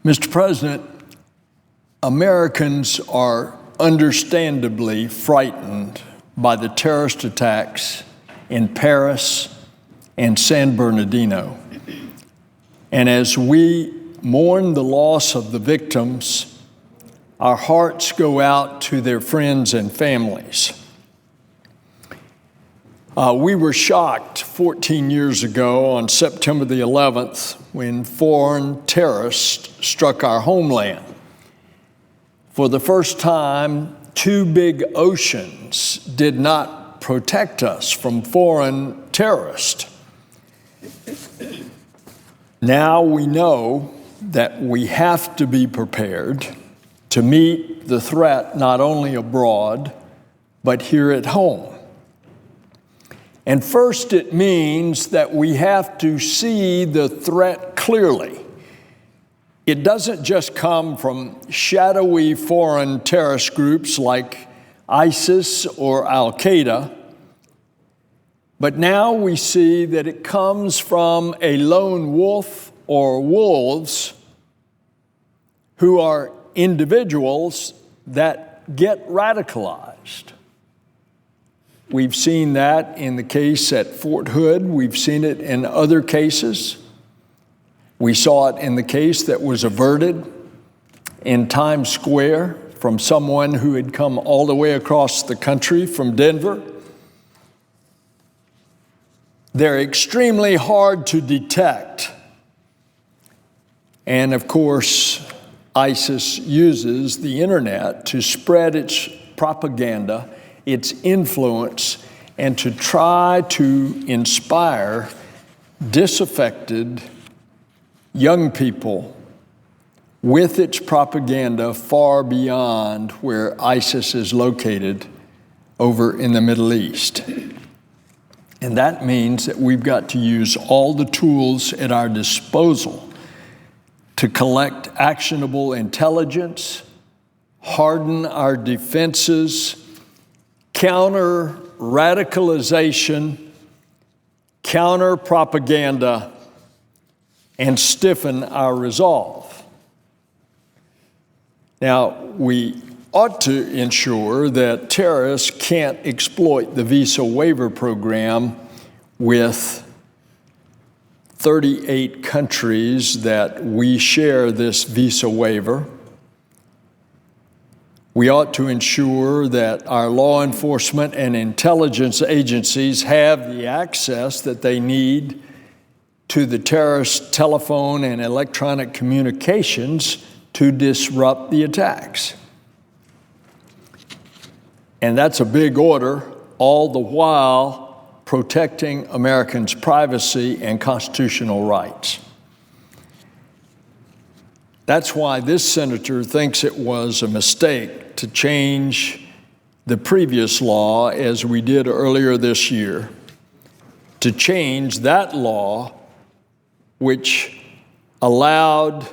Mr. President, Americans are understandably frightened by the terrorist attacks in Paris and San Bernardino. And as we mourn the loss of the victims, our hearts go out to their friends and families. We were shocked 14 years ago on September the 11th when foreign terrorists struck our homeland. For the first time, two big oceans did not protect us from foreign terrorists. Now we know that we have to be prepared to meet the threat not only abroad, but here at home. And first, it means that we have to see the threat clearly. It doesn't just come from shadowy foreign terrorist groups like ISIS or Al-Qaeda, but now we see that it comes from a lone wolf or wolves who are individuals that get radicalized. We've seen that in the case at Fort Hood. We've seen it in other cases. We saw it in the case that was averted in Times Square from someone who had come all the way across the country from Denver. They're extremely hard to detect. And of course, ISIS uses the internet to spread its propaganda, its influence, and to try to inspire disaffected young people with its propaganda far beyond where ISIS is located over in the Middle East. And that means that we've got to use all the tools at our disposal to collect actionable intelligence, harden our defenses, counter radicalization, counter propaganda, and stiffen our resolve. Now, we ought to ensure that terrorists can't exploit the visa waiver program with 38 countries that we share this visa waiver. We ought to ensure that our law enforcement and intelligence agencies have the access that they need to the terrorist telephone and electronic communications to disrupt the attacks. And that's a big order, all the while protecting Americans' privacy and constitutional rights. That's why this senator thinks it was a mistake to change the previous law, as we did earlier this year, to change that law which allowed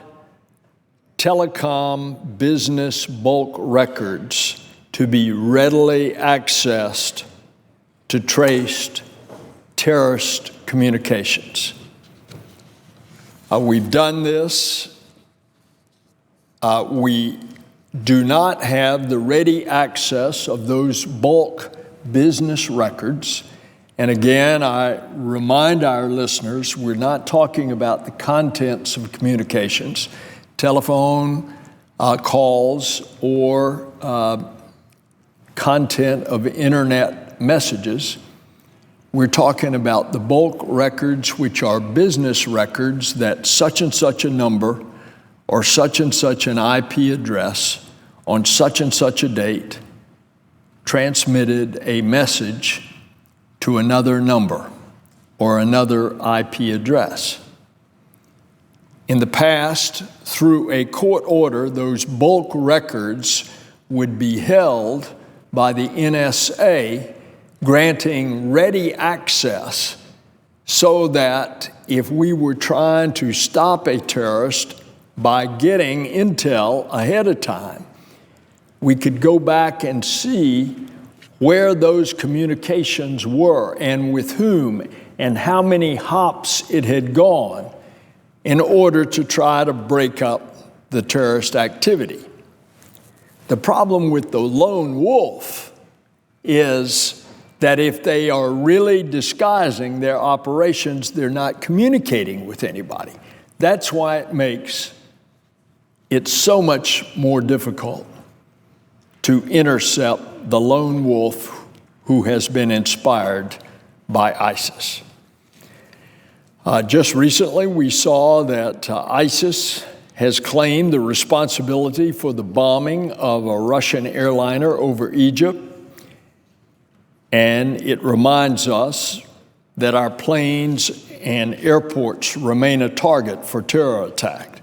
telecom business bulk records to be readily accessed to trace terrorist communications. We've done this. We do not have the ready access of those bulk business records. And again, I remind our listeners, we're not talking about the contents of communications, telephone calls, or content of internet messages. We're talking about the bulk records, which are business records that such and such a number or such and such an IP address on such and such a date transmitted a message to another number or another IP address. In the past, through a court order, those bulk records would be held by the NSA, granting ready access so that if we were trying to stop a terrorist by getting intel ahead of time, we could go back and see where those communications were and with whom and how many hops it had gone in order to try to break up the terrorist activity. The problem with the lone wolf is that if they are really disguising their operations, they're not communicating with anybody. That's why it makes it so much more difficult to intercept the lone wolf who has been inspired by ISIS. Just recently, we saw that ISIS has claimed the responsibility for the bombing of a Russian airliner over Egypt. And it reminds us that our planes and airports remain a target for terror attack.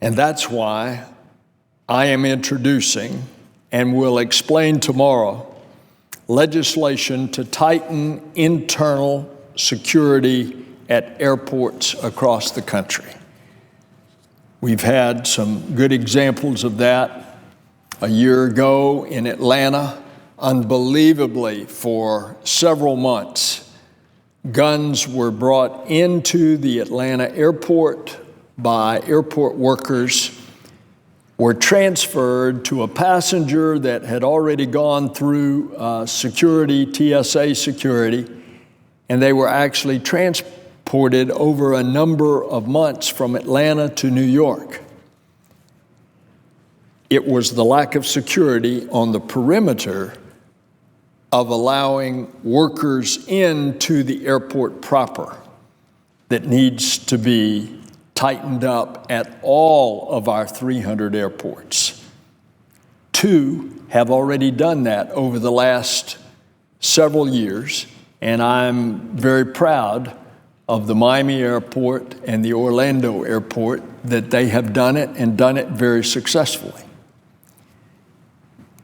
And that's why I am introducing and will explain tomorrow legislation to tighten internal security at airports across the country. We've had some good examples of that. A year ago in Atlanta, unbelievably, for several months, guns were brought into the Atlanta airport by airport workers, were transferred to a passenger that had already gone through security, TSA security, and they were actually transported over a number of months from Atlanta to New York. It was the lack of security on the perimeter of allowing workers into the airport proper that needs to be tightened up at all of our 300 airports. 2 have already done that over the last several years, and I'm very proud of the Miami airport and the Orlando airport that they have done it and done it very successfully.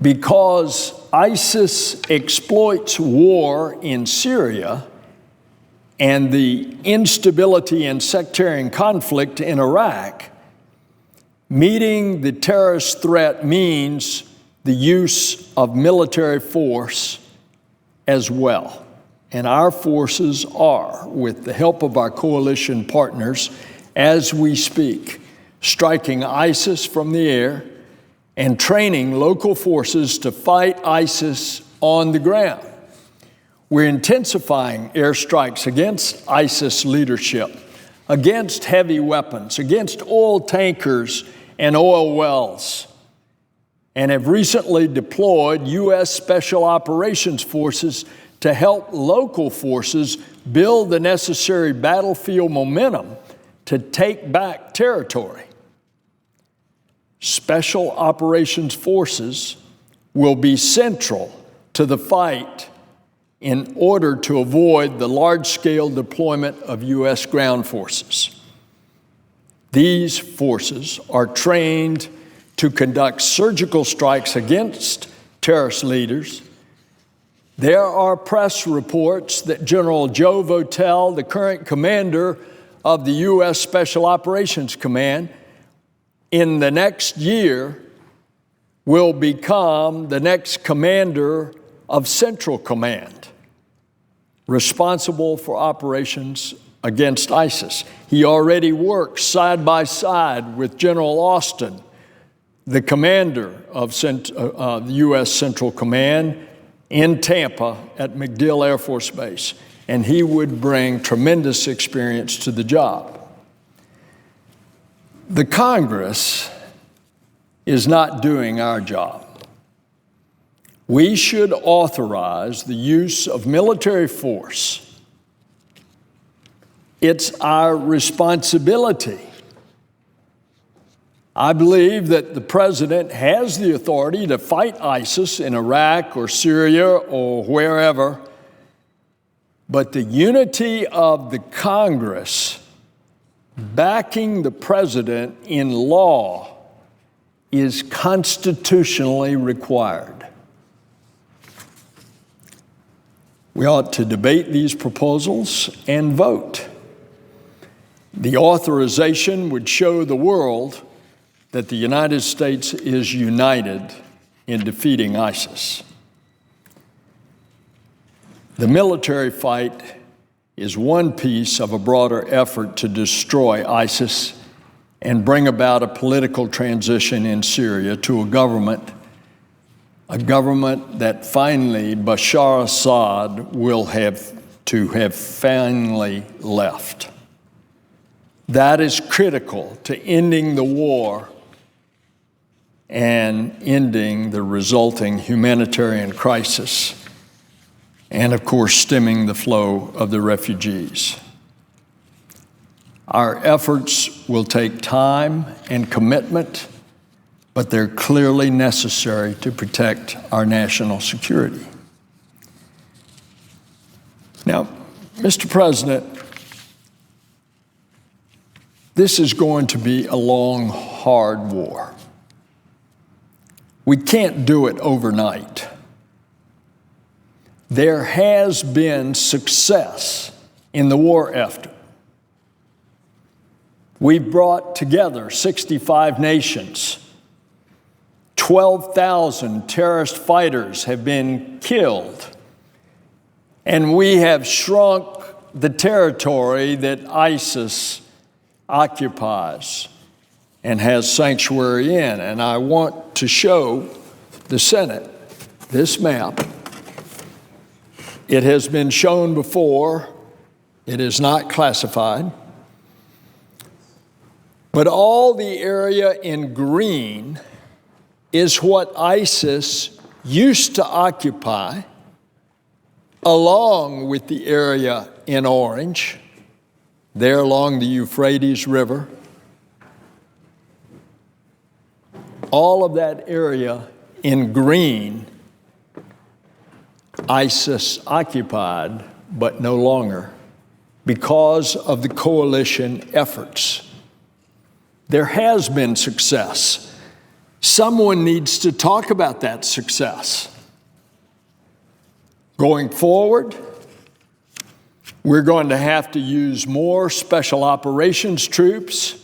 Because ISIS exploits war in Syria and the instability and sectarian conflict in Iraq, meeting the terrorist threat means the use of military force as well. And our forces are, with the help of our coalition partners, as we speak, striking ISIS from the air and training local forces to fight ISIS on the ground. We're intensifying airstrikes against ISIS leadership, against heavy weapons, against oil tankers and oil wells, and have recently deployed U.S. Special Operations Forces to help local forces build the necessary battlefield momentum to take back territory. Special Operations Forces will be central to the fight in order to avoid the large-scale deployment of U.S. ground forces. These forces are trained to conduct surgical strikes against terrorist leaders. There are press reports that General Joe Votel, the current commander of the U.S. Special Operations Command, in the next year will become the next commander of Central Command, responsible for operations against ISIS. He already works side by side with General Austin, the commander of the U.S. Central Command in Tampa at MacDill Air Force Base, and he would bring tremendous experience to the job. The Congress is not doing our job. We should authorize the use of military force. It's our responsibility. I believe that the president has the authority to fight ISIS in Iraq or Syria or wherever, but the unity of the Congress backing the president in law is constitutionally required. We ought to debate these proposals and vote. The authorization would show the world that the United States is united in defeating ISIS. The military fight is one piece of a broader effort to destroy ISIS and bring about a political transition in Syria to a government that finally Bashar Assad will have finally left. That is critical to ending the war and ending the resulting humanitarian crisis, and of course, stemming the flow of the refugees. Our efforts will take time and commitment, but they're clearly necessary to protect our national security. Now, Mr. President, this is going to be a long, hard war. We can't do it overnight. There has been success in the war effort. We've brought together 65 nations. 12,000 terrorist fighters have been killed. And we have shrunk the territory that ISIS occupies and has sanctuary in. And I want to show the Senate this map. It has been shown before. It is not classified. But all the area in green is what ISIS used to occupy, along with the area in orange, there along the Euphrates River. All of that area in green, ISIS occupied, but no longer, because of the coalition efforts. There has been success. Someone needs to talk about that success. Going forward, we're going to have to use more special operations troops.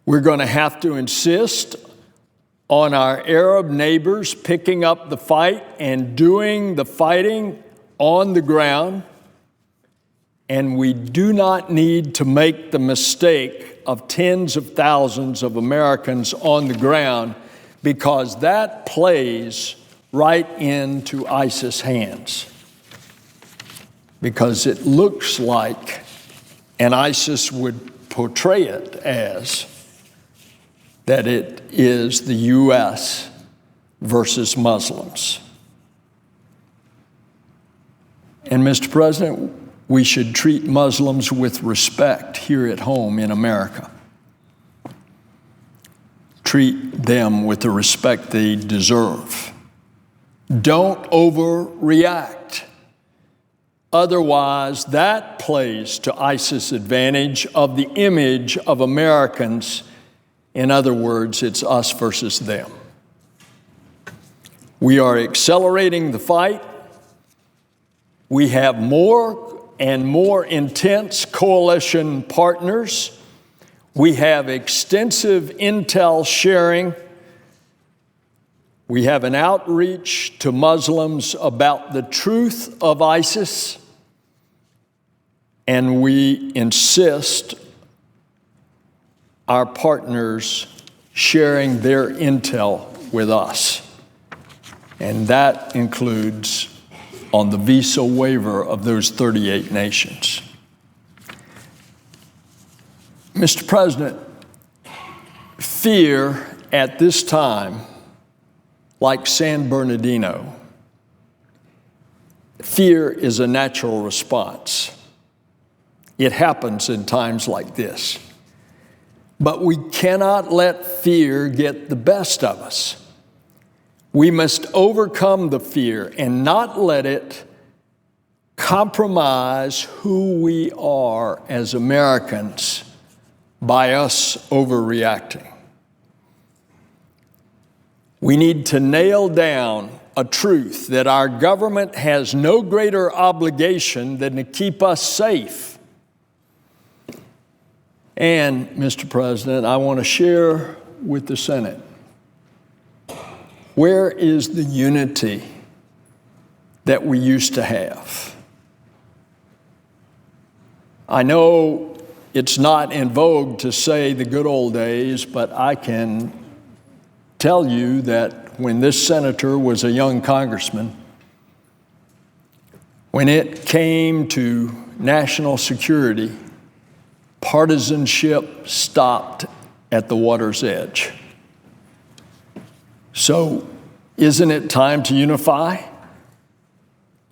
We're going to have to insist on our Arab neighbors picking up the fight and doing the fighting on the ground. And we do not need to make the mistake of tens of thousands of Americans on the ground, because that plays right into ISIS' hands. Because it looks like, and ISIS would portray it as, that it is the U.S. versus Muslims. And Mr. President, we should treat Muslims with respect here at home in America. Treat them with the respect they deserve. Don't overreact. Otherwise, that plays to ISIS' advantage of the image of Americans. In other words, it's us versus them. We are accelerating the fight. We have more and more intense coalition partners. We have extensive intel sharing. We have an outreach to Muslims about the truth of ISIS, and we insist our partners sharing their intel with us. And that includes on the visa waiver of those 38 nations. Mr. President, fear at this time, like San Bernardino, fear is a natural response. It happens in times like this. But we cannot let fear get the best of us. We must overcome the fear and not let it compromise who we are as Americans by us overreacting. We need to nail down a truth that our government has no greater obligation than to keep us safe. And, Mr. President, I want to share with the Senate, where is the unity that we used to have? I know It's not in vogue to say the good old days, but I can tell you that when this senator was a young congressman, when it came to national security, partisanship stopped at the water's edge. So, isn't it time to unify?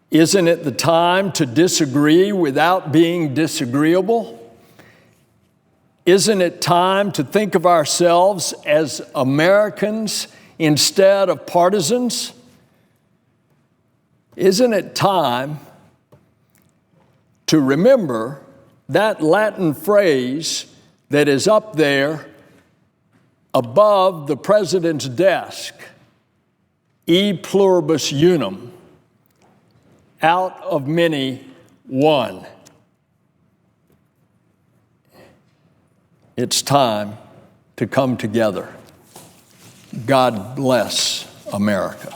Isn't it the time to disagree without being disagreeable? Isn't it time to think of ourselves as Americans instead of partisans? Isn't it time to remember that Latin phrase that is up there above the president's desk, e pluribus unum, out of many, one? It's time to come together. God bless America.